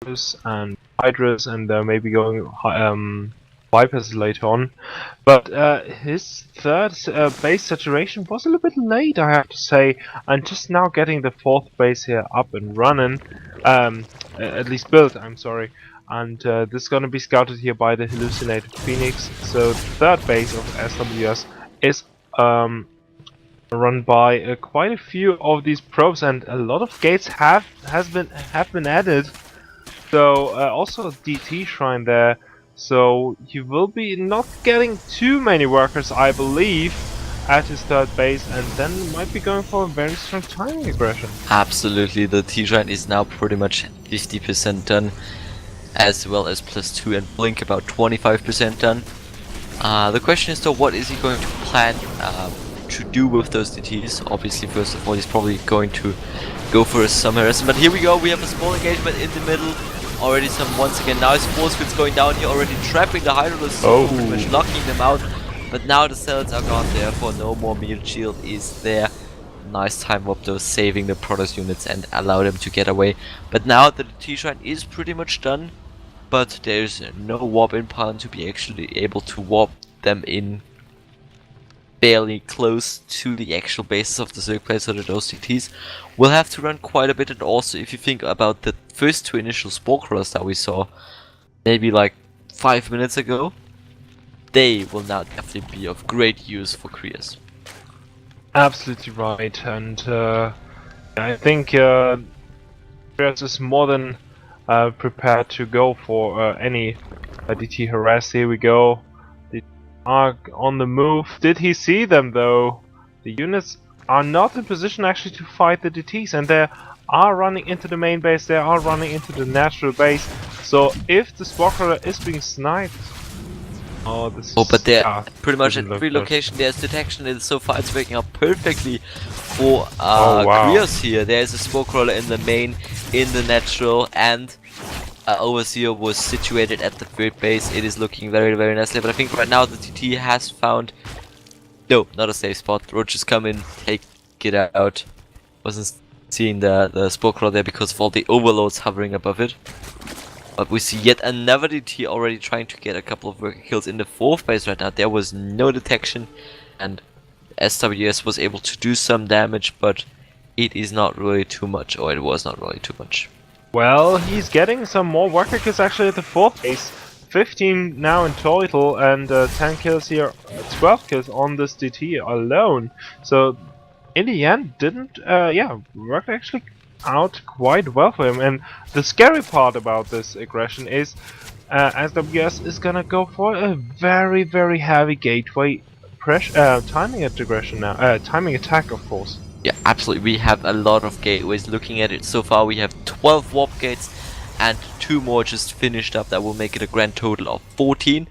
Nexus and Hydras, and maybe going Vipers later on. But his third base saturation was a little bit late, I have to say, and just now getting the fourth base here up and running, at least built, I'm sorry. And this is gonna be scouted here by the hallucinated Phoenix. So the third base of SWS is run by quite a few of these probes, and a lot of gates have been added. So also a DT shrine there. So he will be not getting too many workers, I believe, at his third base, and then might be going for a very strong timing aggression. Absolutely, the T-Shrine is now pretty much 50% done, as well as +2 and Blink about 25% done. The question is though, what is he going to plan to do with those DTs? Obviously, first of all, he's probably going to go for a summer harassment. But here we go, we have a small engagement in the middle. Already once again, now his force field's going down here, already trapping the Hydralists, pretty much knocking them out. But now the cells are gone, therefore no more meal shield is there. Nice time warp though, saving the Protoss units and allow them to get away. But now the T-Shrine is pretty much done, but there's no warp in plan to be actually able to warp them in fairly close to the actual bases of the Zerg players, so that those DTs will have to run quite a bit. And also, if you think about the first two initial spore crawlers that we saw maybe like 5 minutes ago, they will now definitely be of great use for Krios. Absolutely right, and I think Krios is more than prepared to go for any DT harass. Here we go. They are on the move. Did he see them though? The units are not in position actually to fight the DTs, and they are running into the main base. They are running into the natural base. So if the spore crawler is being sniped. But they're pretty much at every location there's detection, and so far it's working out perfectly for Krios here. There's a spore crawler in the main, in the natural, and Overseer was situated at the third base. It is looking very, very nicely, but I think right now the TT has found... No, not a safe spot. Roaches come in, take it out. Wasn't seeing the spore crawler there because of all the overloads hovering above it. But we see yet another DT already trying to get a couple of worker kills in the fourth base right now. There was no detection, and SWS was able to do some damage, but it is not really too much, or it was not really too much. Well, he's getting some more worker kills actually at the fourth base. 15 now in total, and 10 kills here, 12 kills on this DT alone. So in the end, didn't worked actually out quite well for him. And the scary part about this aggression is SWS is gonna go for a very, very heavy gateway pressure timing aggression now, timing attack, of course. Yeah, absolutely. We have a lot of gateways. Looking at it so far, we have 12 warp gates and 2 more just finished up. That will make it a grand total of 14.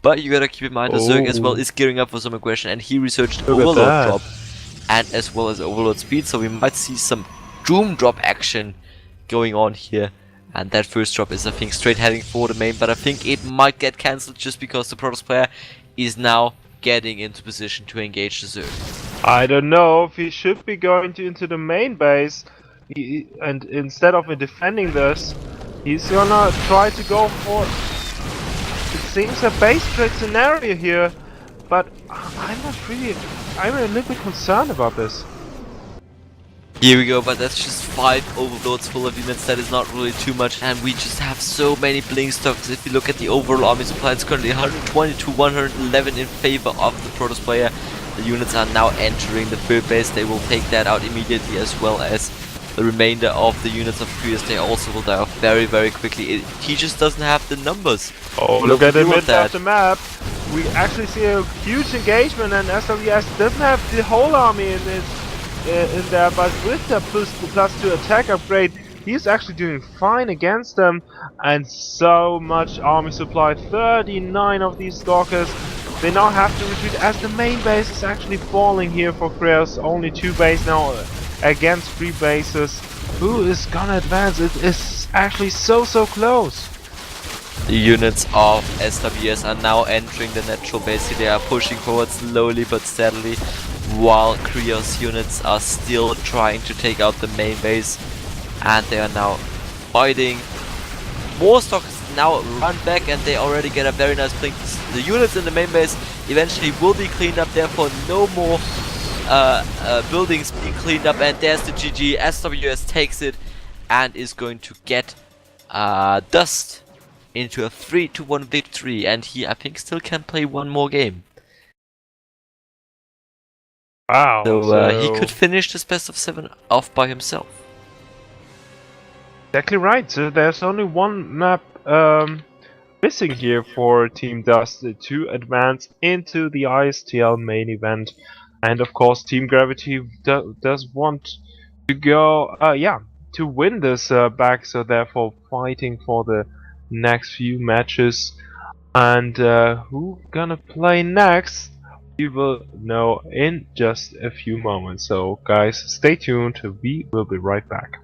But you gotta keep in mind the Zerg as well is gearing up for some aggression, and he researched overload drop and as well as overload speed, so we might see some doom drop action going on here. And that first drop is, I think, straight heading for the main, but I think it might get cancelled just because the Protoss player is now getting into position to engage the Zerg. I don't know if he should be going into the main base, and instead of defending this, he's gonna try to go for, it seems, a base trade scenario here, but I'm a little bit concerned about this. Here we go, but that's just 5 overloads full of units. That is not really too much, and we just have so many blink stocks. If you look at the overall army supply, it's currently 120 to 111 in favor of the Protoss player. The units are now entering the third base. They will take that out immediately, as well as the remainder of the units of Krios. They also will die off very, very quickly. He just doesn't have the numbers. Oh, look at the middle of the map. We actually see a huge engagement, and SWS doesn't have the whole army in there, but with the +2 attack upgrade, he's actually doing fine against them. And so much army supply, 39 of these stalkers. They now have to retreat as the main base is actually falling here for Krios. Only 2 bases now against 3 bases. Who is gonna advance? It is actually so close. The units of SWS are now entering the natural base. They are pushing forward slowly but steadily, while Krios units are still trying to take out the main base, and they are now fighting Warstock now run back and they already get a very nice blink. The units in the main base eventually will be cleaned up, therefore no more buildings being cleaned up, and there's the GG. SWS takes it and is going to get Dust into a 3-1 victory, and he, I think, still can play one more game. Wow. So he could finish this best of 7 off by himself. Exactly right. So there's only one map missing here for Team Dust to advance into the ISTL main event, and of course Team Gravity does want to go, to win this back. So therefore fighting for the next few matches, and who gonna play next? We will know in just a few moments. So guys, stay tuned. We will be right back.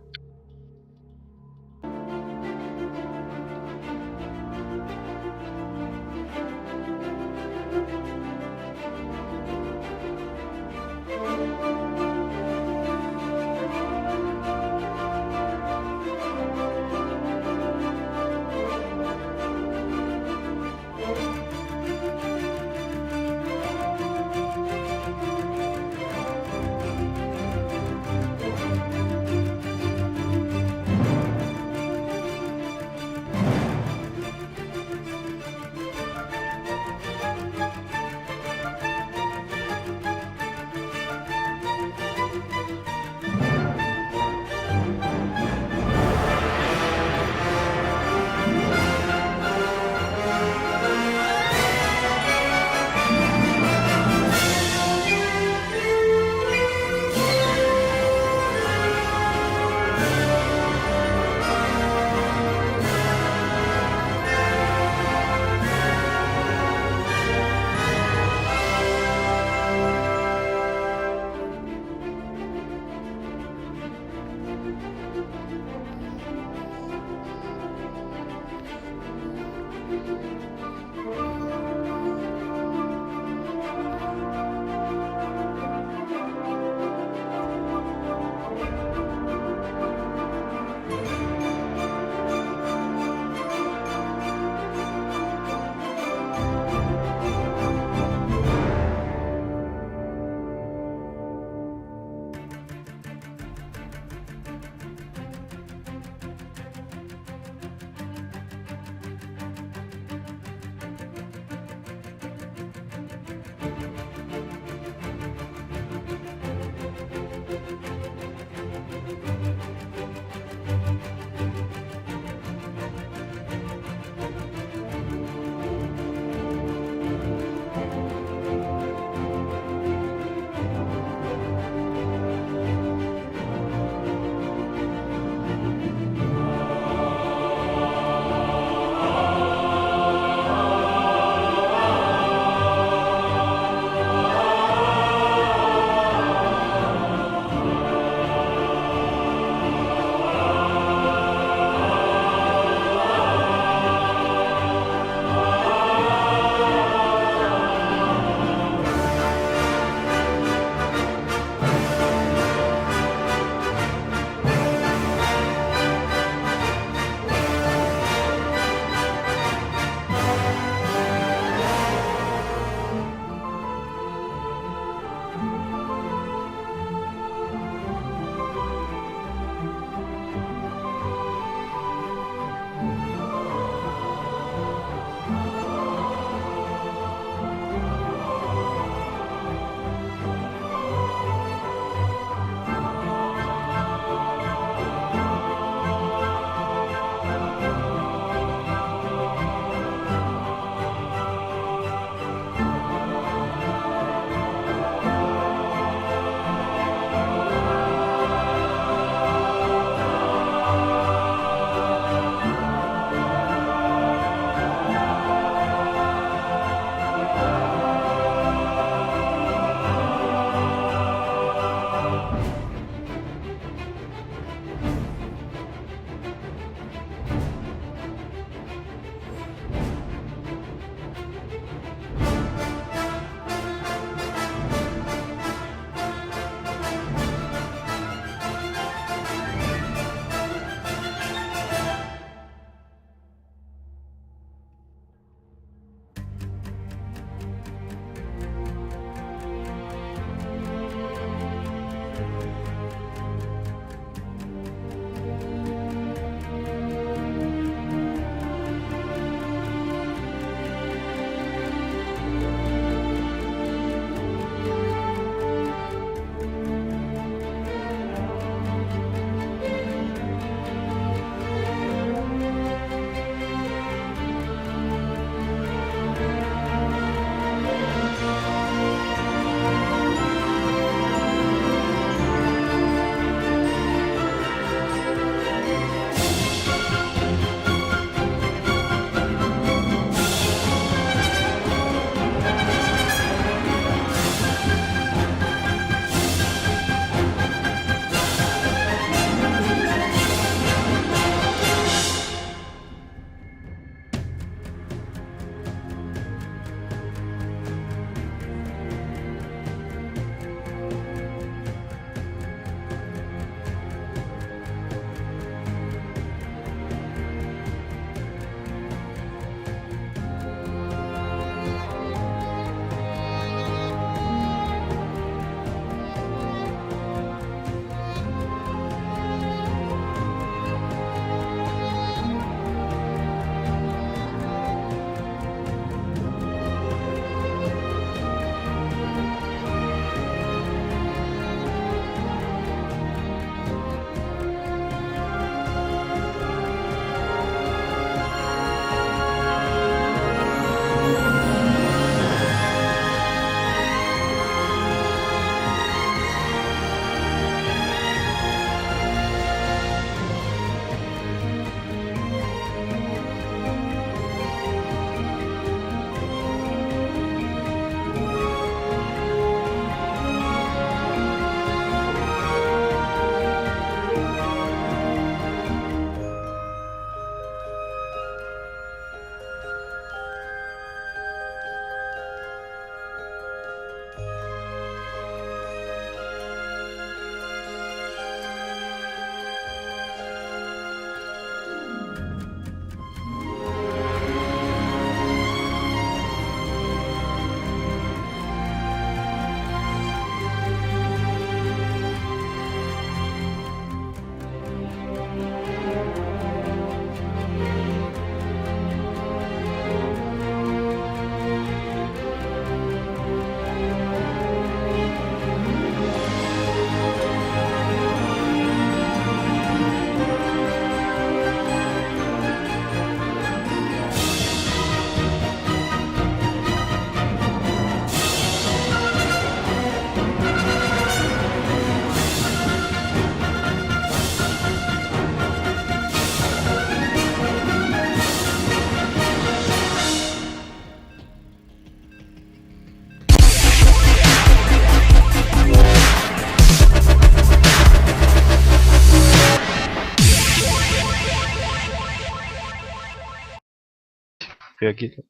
reagiert.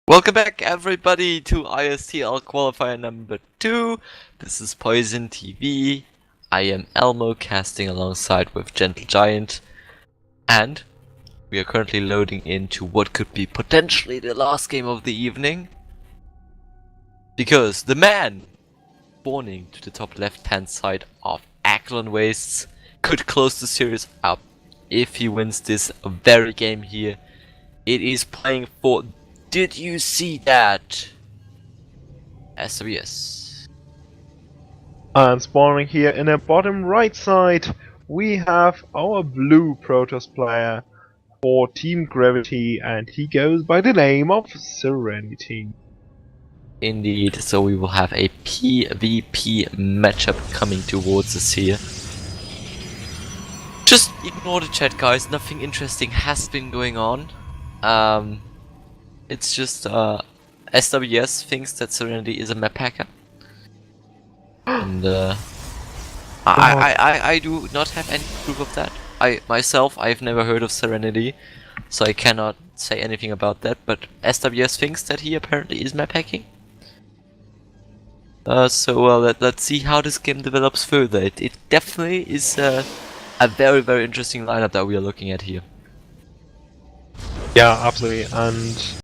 Welcome back, everybody, to ISTL Qualifier number 2. This is Poison TV. I am Elmo, casting alongside with Gentle Giant. And we are currently loading into what could be potentially the last game of the evening. Because the man spawning to the top left-hand side of Aklon Wastes could close the series up if he wins this very game here. It is playing for... Did you see that? SWS. And spawning here in the bottom right side, we have our blue Protoss player for Team Gravity, and he goes by the name of Serenity. Indeed, so we will have a PvP matchup coming towards us here. Just ignore the chat, guys, nothing interesting has been going on. It's just SWS thinks that Serenity is a map hacker. And I do not have any proof of that. I've never heard of Serenity, so I cannot say anything about that, but SWS thinks that he apparently is map hacking. Let's see how this game develops further. It definitely is a very, very interesting lineup that we are looking at here. Yeah, absolutely. And